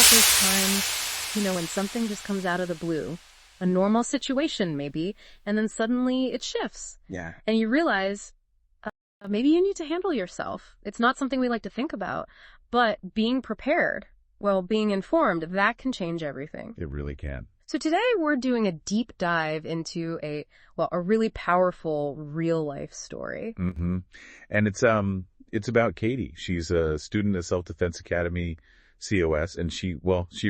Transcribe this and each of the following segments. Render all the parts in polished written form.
about those times, when something just comes out of the blue, a normal situation maybe, and then suddenly it shifts. Yeah. And you realize maybe you need to handle yourself. It's not something we like to think about, but being prepared, being informed, that can change everything. It really can. So today we're doing a deep dive into a really powerful real life story. Mm-hmm. And it's about Katie. She's a student at Self-Defense Academy, COS, and she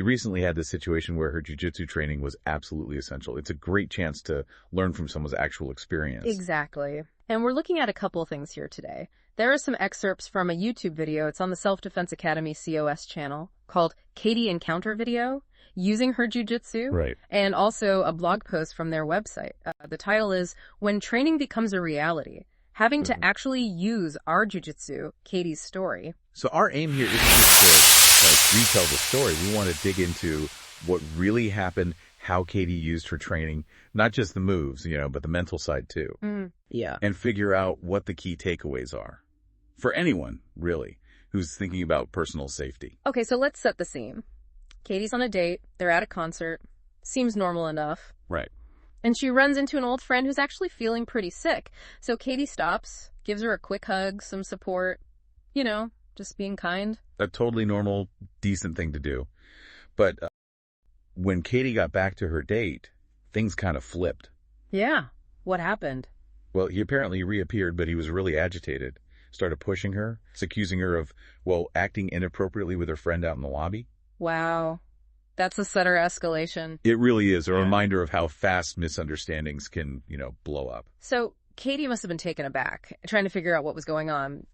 recently had this situation where her jiu-jitsu training was absolutely essential. It's a great chance to learn from someone's actual experience. Exactly. And we're looking at a couple of things here today. There are some excerpts from a YouTube video. It's on the Self-Defense Academy COS channel called Katie Encounter Video, using her jiu-jitsu. Right. And also a blog post from their website. The title is When Training Becomes a Reality, Having to Actually Use Our Jiu-Jitsu, Katie's Story. So our aim here isn't just to retell the story. We want to dig into what really happened, how Katie used her training, not just the moves, but the mental side too. Yeah. And figure out what the key takeaways are for anyone, really, who's thinking about personal safety. Okay, so let's set the scene. Katie's on a date. They're at a concert. Seems normal enough. Right. And she runs into an old friend who's actually feeling pretty sick. So Katie stops, gives her a quick hug, some support, just being kind. A totally normal, decent thing to do. But when Katie got back to her date, things kind of flipped. Yeah. What happened? Well, he apparently reappeared, but he was really agitated. Started pushing her, accusing her of, acting inappropriately with her friend out in the lobby. Wow. That's a stutter escalation. It really is a reminder of how fast misunderstandings can, blow up. So Katie must have been taken aback, trying to figure out what was going on.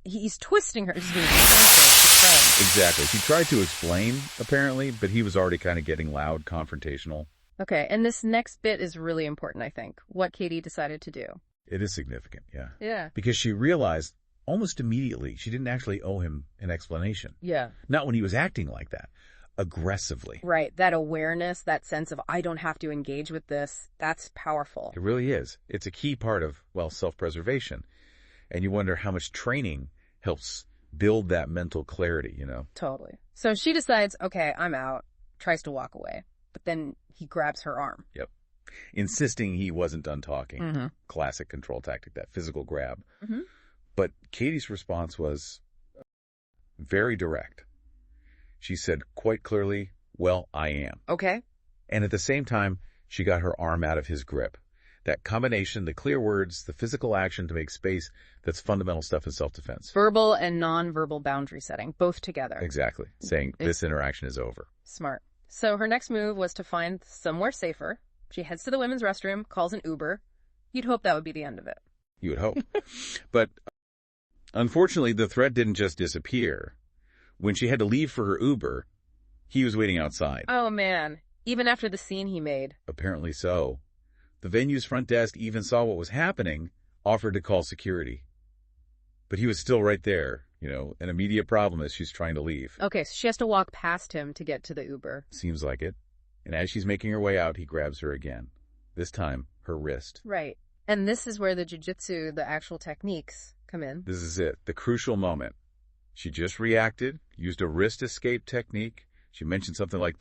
He's twisting her. Just being defensive. Exactly. She tried to explain, apparently, but he was already kind of getting loud, confrontational. Okay, and this next bit is really important, I think, what Katie decided to do. It is significant, yeah. Yeah. Because she realized almost immediately she didn't actually owe him an explanation. Yeah. Not when he was acting like that. Aggressively. Right. That awareness, that sense of, I don't have to engage with this, that's powerful. It really is. It's a key part of, self-preservation. And you wonder how much training helps build that mental clarity, Totally. So she decides, okay, I'm out, tries to walk away. But then he grabs her arm. Yep. Insisting he wasn't done talking. Mm-hmm. Classic control tactic, that physical grab. Mm-hmm. But Katie's response was very direct. She said quite clearly, I am. Okay. And at the same time, she got her arm out of his grip. That combination, the clear words, the physical action to make space, that's fundamental stuff in self-defense. Verbal and non-verbal boundary setting, both together. Exactly. Saying this interaction is over. Smart. So her next move was to find somewhere safer. She heads to the women's restroom, calls an Uber. You'd hope that would be the end of it. You would hope. But unfortunately, the threat didn't just disappear. When she had to leave for her Uber, he was waiting outside. Oh, man. Even after the scene he made. Apparently so. The venue's front desk even saw what was happening, offered to call security. But he was still right there, an immediate problem as she's trying to leave. Okay, so she has to walk past him to get to the Uber. Seems like it. And as she's making her way out, he grabs her again. This time, her wrist. Right. And this is where the jiu-jitsu, the actual techniques, come in. This is it, the crucial moment. She just reacted, used a wrist escape technique. She mentioned something like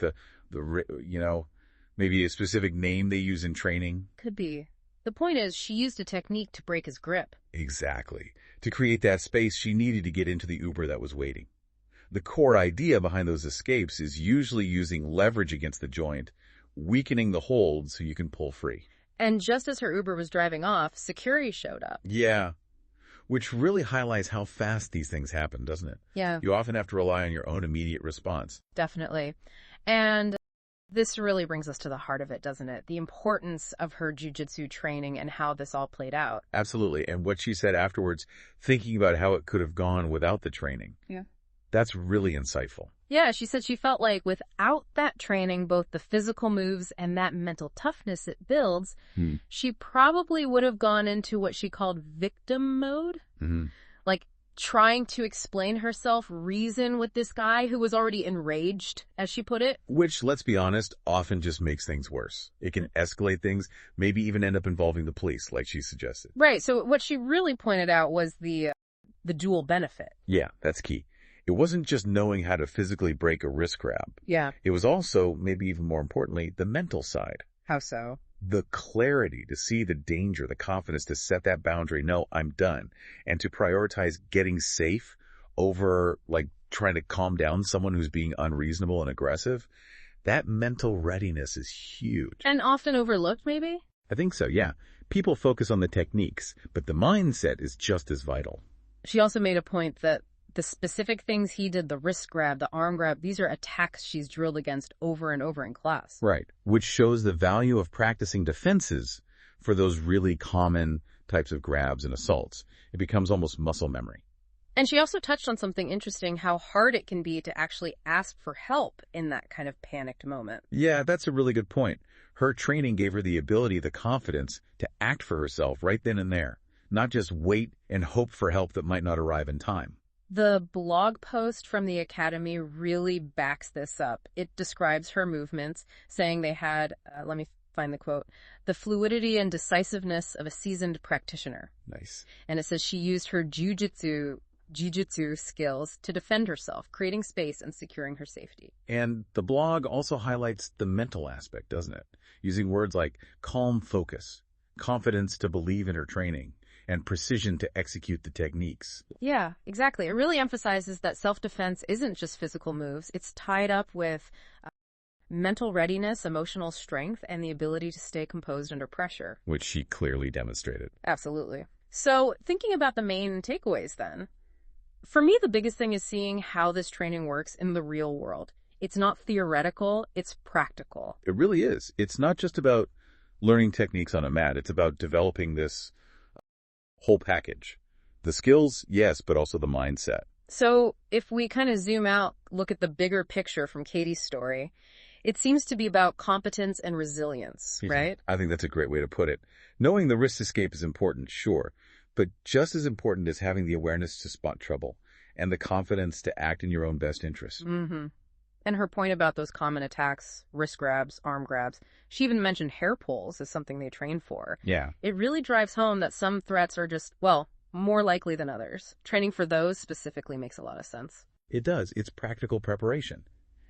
maybe a specific name they use in training. Could be. The point is, she used a technique to break his grip. Exactly. To create that space, she needed to get into the Uber that was waiting. The core idea behind those escapes is usually using leverage against the joint, weakening the hold so you can pull free. And just as her Uber was driving off, security showed up. Yeah. Which really highlights how fast these things happen, doesn't it? Yeah. You often have to rely on your own immediate response. Definitely. And this really brings us to the heart of it, doesn't it? The importance of her jiu-jitsu training and how this all played out. Absolutely. And what she said afterwards, thinking about how it could have gone without the training. Yeah. That's really insightful. Yeah, she said she felt like without that training, both the physical moves and that mental toughness it builds, she probably would have gone into what she called victim mode. Mm-hmm. Like trying to explain herself, reason with this guy who was already enraged, as she put it. Which, let's be honest, often just makes things worse. It can escalate things, maybe even end up involving the police, like she suggested. Right, so what she really pointed out was the dual benefit. Yeah, that's key. It wasn't just knowing how to physically break a wrist grab. Yeah. It was also, maybe even more importantly, the mental side. How so? The clarity to see the danger, the confidence to set that boundary. No, I'm done. And to prioritize getting safe over like trying to calm down someone who's being unreasonable and aggressive. That mental readiness is huge. And often overlooked, maybe? I think so, yeah. People focus on the techniques, but the mindset is just as vital. She also made a point that the specific things he did, the wrist grab, the arm grab, these are attacks she's drilled against over and over in class. Right, which shows the value of practicing defenses for those really common types of grabs and assaults. It becomes almost muscle memory. And she also touched on something interesting, how hard it can be to actually ask for help in that kind of panicked moment. Yeah, that's a really good point. Her training gave her the ability, the confidence to act for herself right then and there, not just wait and hope for help that might not arrive in time. The blog post from the Academy really backs this up. It describes her movements, saying they had, let me find the quote, the fluidity and decisiveness of a seasoned practitioner. Nice. And it says she used her jiu-jitsu skills to defend herself, creating space and securing her safety. And the blog also highlights the mental aspect, doesn't it? Using words like calm focus, confidence to believe in her training, and precision to execute the techniques. Yeah, exactly. It really emphasizes that self-defense isn't just physical moves. It's tied up with mental readiness, emotional strength, and the ability to stay composed under pressure. Which she clearly demonstrated. Absolutely. So, thinking about the main takeaways then, for me, the biggest thing is seeing how this training works in the real world. It's not theoretical, it's practical. It really is. It's not just about learning techniques on a mat. It's about developing this whole package. The skills, yes, but also the mindset. So if we kind of zoom out, look at the bigger picture from Katie's story, it seems to be about competence and resilience, right? I think that's a great way to put it. Knowing the risk escape is important, sure, but just as important is having the awareness to spot trouble and the confidence to act in your own best interest. Mm-hmm. And her point about those common attacks, wrist grabs, arm grabs, she even mentioned hair pulls as something they train for. Yeah. It really drives home that some threats are just, well, more likely than others. Training for those specifically makes a lot of sense. It does. It's practical preparation.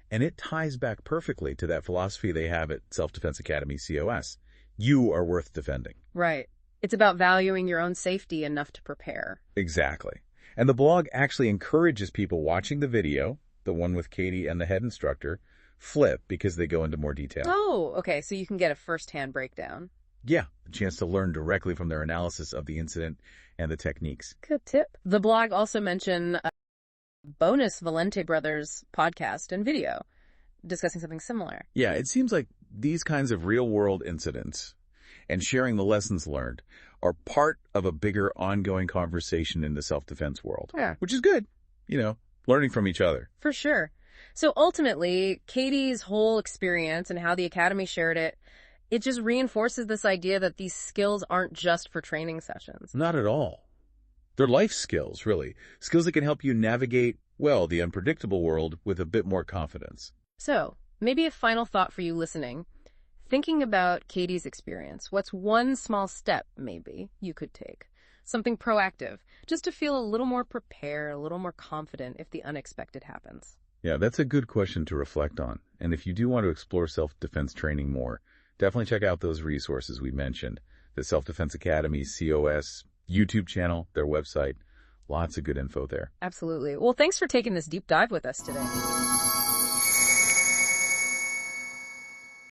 And it ties back perfectly to that philosophy they have at Self-Defense Academy COS. You are worth defending. Right. It's about valuing your own safety enough to prepare. Exactly. And the blog actually encourages people watching the video, the one with Katie and the head instructor, flip because they go into more detail. Oh, okay. So you can get a first-hand breakdown. Yeah, a chance to learn directly from their analysis of the incident and the techniques. Good tip. The blog also mentioned a bonus Valente Brothers podcast and video discussing something similar. Yeah, it seems like these kinds of real-world incidents and sharing the lessons learned are part of a bigger ongoing conversation in the self-defense world. Yeah. Which is good, learning from each other. For sure. So ultimately, Katie's whole experience and how the Academy shared it, it just reinforces this idea that these skills aren't just for training sessions. Not at all. They're life skills, really. Skills that can help you navigate, well, the unpredictable world with a bit more confidence. So, maybe a final thought for you listening. Thinking about Katie's experience, what's one small step, maybe, you could take? Something proactive, just to feel a little more prepared, a little more confident if the unexpected happens. Yeah, that's a good question to reflect on. And if you do want to explore self-defense training more, definitely check out those resources we mentioned. The Self-Defense Academy COS YouTube channel, their website. Lots of good info there. Absolutely. Well, thanks for taking this deep dive with us today.